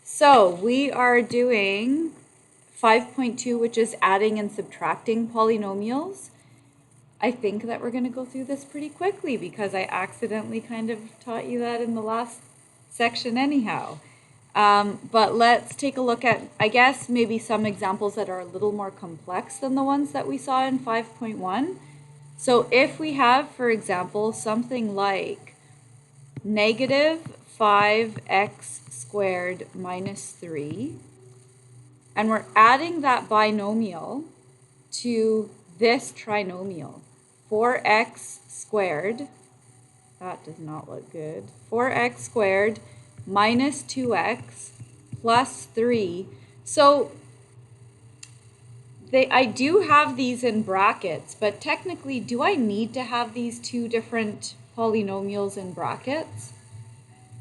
So we are doing 5.2, which is adding and subtracting polynomials. I think that we're going to go through this pretty quickly because I accidentally kind of taught you that in the last section anyhow. But let's take a look at, I guess, maybe some examples that are a little more complex than the ones that we saw in 5.1. So if we have, for example, something like negative 5x squared minus 3, and we're adding that binomial to this trinomial, 4x squared, that does not look good, 4x squared minus 2x plus 3. So I do have these in brackets, but technically, do I need to have these two different polynomials in brackets?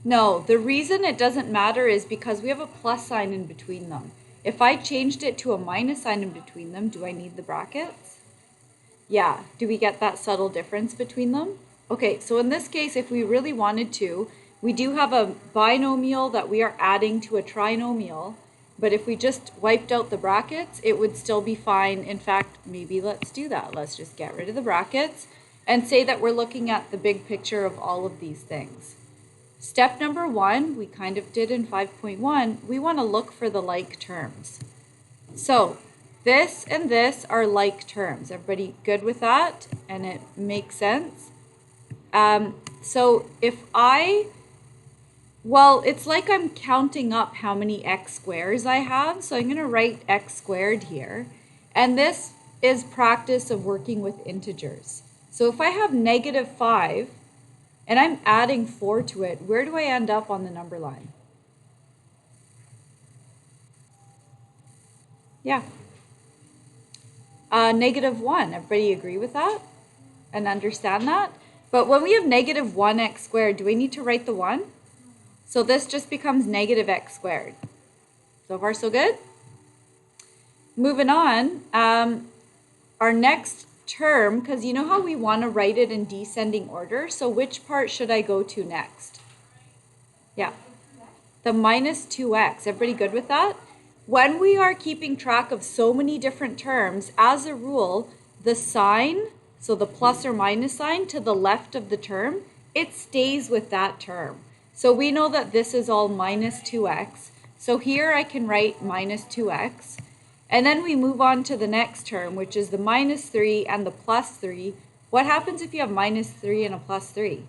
No, the reason it doesn't matter is because we have a plus sign in between them. If I changed it to a minus sign in between them, do I need the brackets? Yeah, do we get that subtle difference between them? Okay, so in this case, if we really wanted to, we do have a binomial that we are adding to a trinomial, but if we just wiped out the brackets, it would still be fine. In fact, maybe let's do that. Let's just get rid of the brackets and say that we're looking at the big picture of all of these things. Step number 1, we kind of did in 5.1, we want to look for the like terms. So this and this are like terms. Everybody good with that? And it makes sense? So if it's like I'm counting up how many x squares I have. So I'm going to write x squared here. And this is practice of working with integers. So if I have negative 5, and I'm adding 4 to it, where do I end up on the number line? Yeah. Negative 1. Everybody agree with that and understand that? But when we have negative 1x squared, do we need to write the 1? So this just becomes negative x squared. So far, so good? Moving on, our next term, because you know how we want to write it in descending order, so which part should I go to next? Yeah, the minus 2x. Everybody good with that? When we are keeping track of so many different terms, as a rule, the sign, so the plus or minus sign to the left of the term, it stays with that term. So we know that this is all minus 2x. So here I can write minus 2x. And then we move on to the next term, which is the minus 3 and the plus 3. What happens if you have minus 3 and a plus 3?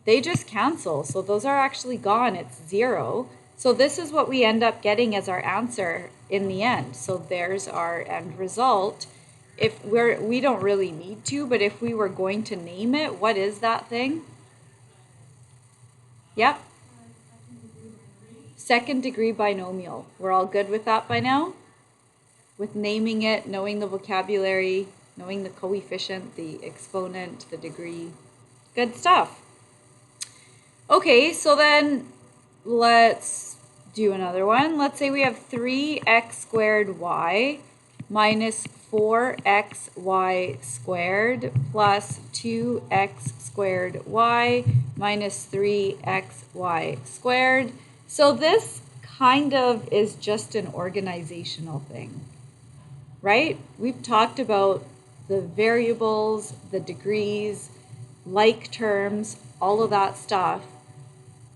They just cancel. So those are actually gone. It's 0. So this is what we end up getting as our answer in the end. So there's our end result. If we don't really need to, but if we were going to name it, what is that thing? Yep. Second degree binomial. We're all good with that by now? With naming it, knowing the vocabulary, knowing the coefficient, the exponent, the degree. Good stuff. Okay, so then let's do another one. Let's say we have 3x squared y minus 4xy squared plus 2x squared y minus 3xy squared. So this kind of is just an organizational thing, right? We've talked about the variables, the degrees, like terms, all of that stuff.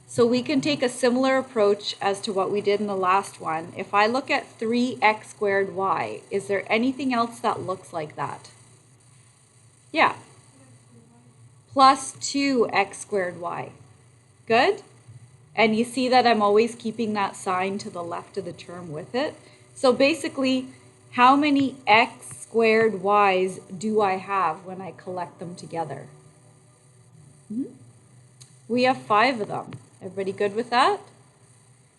So we can take a similar approach as to what we did in the last one. If I look at 3x squared y, is there anything else that looks like that? Yeah. Plus 2x squared y. Good? And you see that I'm always keeping that sign to the left of the term with it. So basically, how many x squared y's do I have when I collect them together? We have 5 of them. Everybody good with that?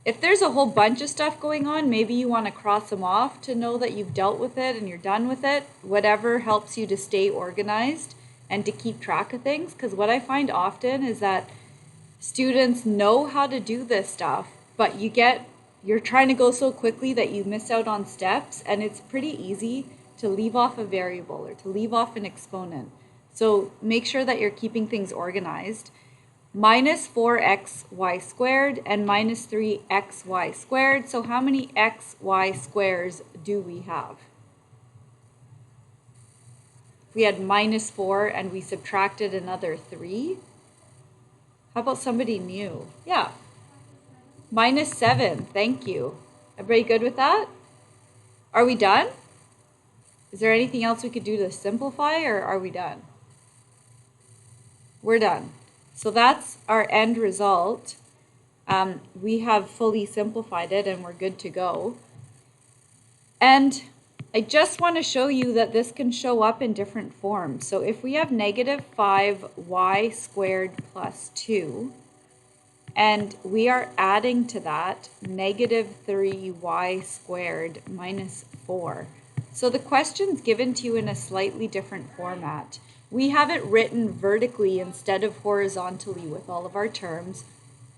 If there's a whole bunch of stuff going on, maybe you want to cross them off to know that you've dealt with it and you're done with it. Whatever helps you to stay organized and to keep track of things. Because what I find often is that students know how to do this stuff, but you're trying to go so quickly that you miss out on steps, and it's pretty easy to leave off a variable or to leave off an exponent. So make sure that you're keeping things organized. minus 4xy squared and minus 3xy squared. So how many xy squares do we have? We had minus 4 and we subtracted another 3. How about somebody new? Yeah. Minus 7. Thank you. Everybody good with that? Are we done? Is there anything else we could do to simplify, or are we done? We're done. So that's our end result. We have fully simplified it and we're good to go. And I just want to show you that this can show up in different forms. So if we have negative 5y squared plus 2, and we are adding to that negative 3y squared minus 4. So the question's given to you in a slightly different format. We have it written vertically instead of horizontally with all of our terms.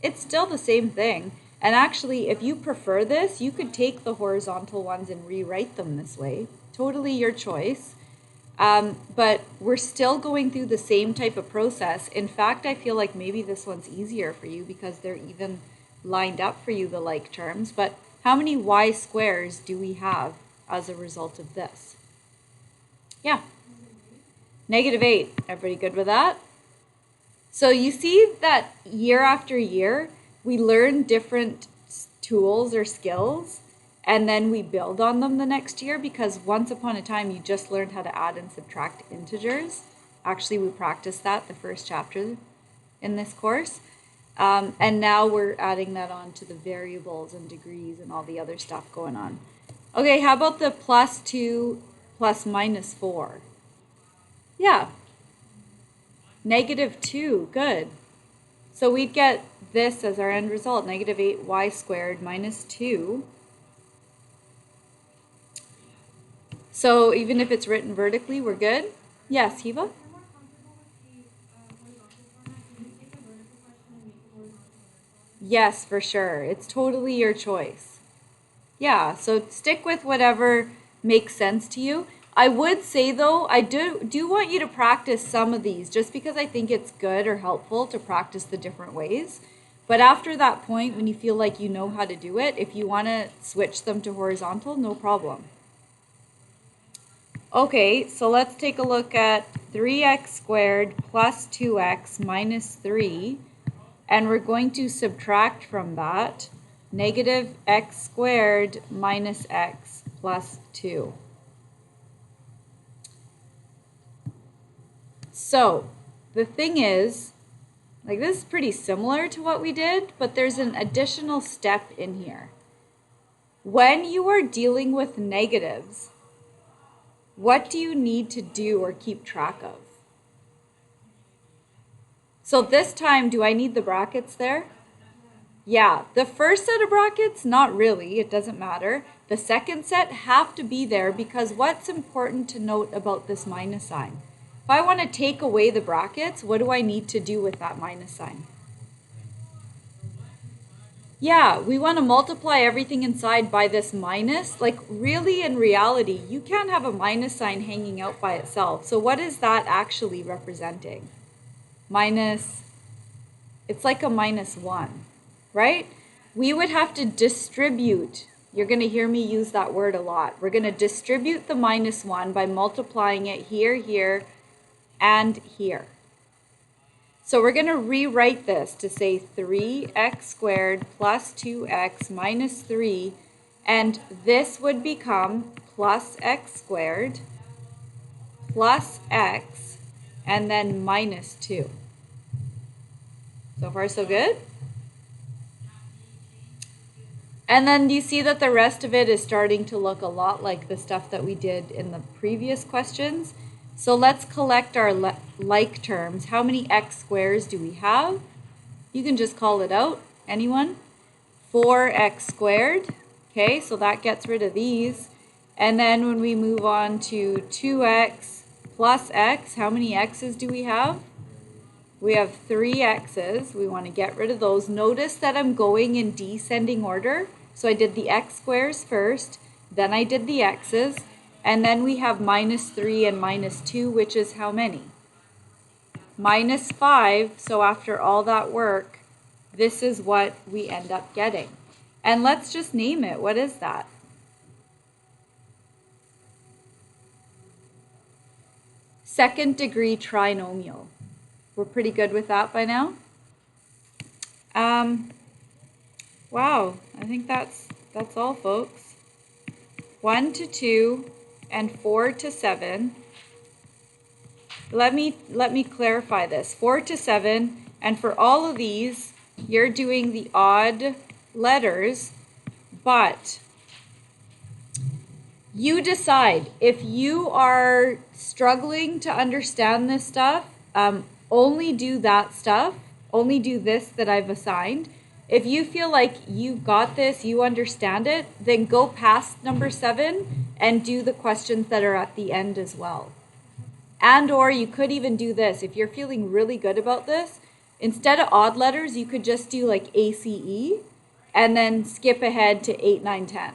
It's still the same thing. And actually, if you prefer this, you could take the horizontal ones and rewrite them this way. Totally your choice. But we're still going through the same type of process. In fact, I feel like maybe this one's easier for you because they're even lined up for you, the like terms. But how many y squares do we have as a result of this? Yeah. Negative 8. Everybody good with that? So you see that year after year, we learn different tools or skills, and then we build on them the next year, because once upon a time you just learned how to add and subtract integers. Actually, we practiced that the first chapter in this course. And now we're adding that on to the variables and degrees and all the other stuff going on. Okay, how about the plus 2 plus minus 4? Yeah. Negative 2, good. So we'd get this as our end result, negative 8y squared minus 2. So even if it's written vertically, we're good? Yes, Hiva? Yes, for sure. It's totally your choice. Yeah, so stick with whatever makes sense to you. I would say, though, I do want you to practice some of these just because I think it's good or helpful to practice the different ways. But after that point, when you feel like you know how to do it, if you want to switch them to horizontal, no problem. Okay, so let's take a look at 3x squared plus 2x minus 3. And we're going to subtract from that negative x squared minus x plus 2. So the thing is, like, this is pretty similar to what we did, but there's an additional step in here. When you are dealing with negatives, what do you need to do or keep track of? So this time, do I need the brackets there? Yeah, the first set of brackets, not really, it doesn't matter. The second set have to be there because what's important to note about this minus sign? If I want to take away the brackets, what do I need to do with that minus sign? Yeah, we want to multiply everything inside by this minus. Like, really, in reality, you can't have a minus sign hanging out by itself. So what is that actually representing? Minus, it's like a minus 1, right? We would have to distribute. You're going to hear me use that word a lot. We're going to distribute the minus 1 by multiplying it here, here, and here. So we're going to rewrite this to say 3x squared plus 2x minus 3, and this would become plus x squared plus x and then minus 2. So far, so good? And then you see that the rest of it is starting to look a lot like the stuff that we did in the previous questions. So let's collect our like terms. How many x squares do we have? You can just call it out. Anyone? 4x squared. Okay, so that gets rid of these. And then when we move on to 2x plus x, how many x's do we have? We have 3 x's. We want to get rid of those. Notice that I'm going in descending order. So I did the x squares first, then I did the x's, and then we have minus 3 and minus 2, which is how many? minus 5. So after all that work, this is what we end up getting. And let's just name it. What is that? Second degree trinomial. We're pretty good with that by now. Wow, I think that's all, folks. 1 to 2 and 4 to 7. Let me clarify this. 4 to 7, and for all of these, you're doing the odd letters, but you decide. If you are struggling to understand this stuff, only do that stuff. Only do this that I've assigned. If you feel like you've got this, you understand it, then go past number 7 and do the questions that are at the end as well. And or you could even do this. If you're feeling really good about this, instead of odd letters, you could just do like ACE and then skip ahead to 8, 9, 10.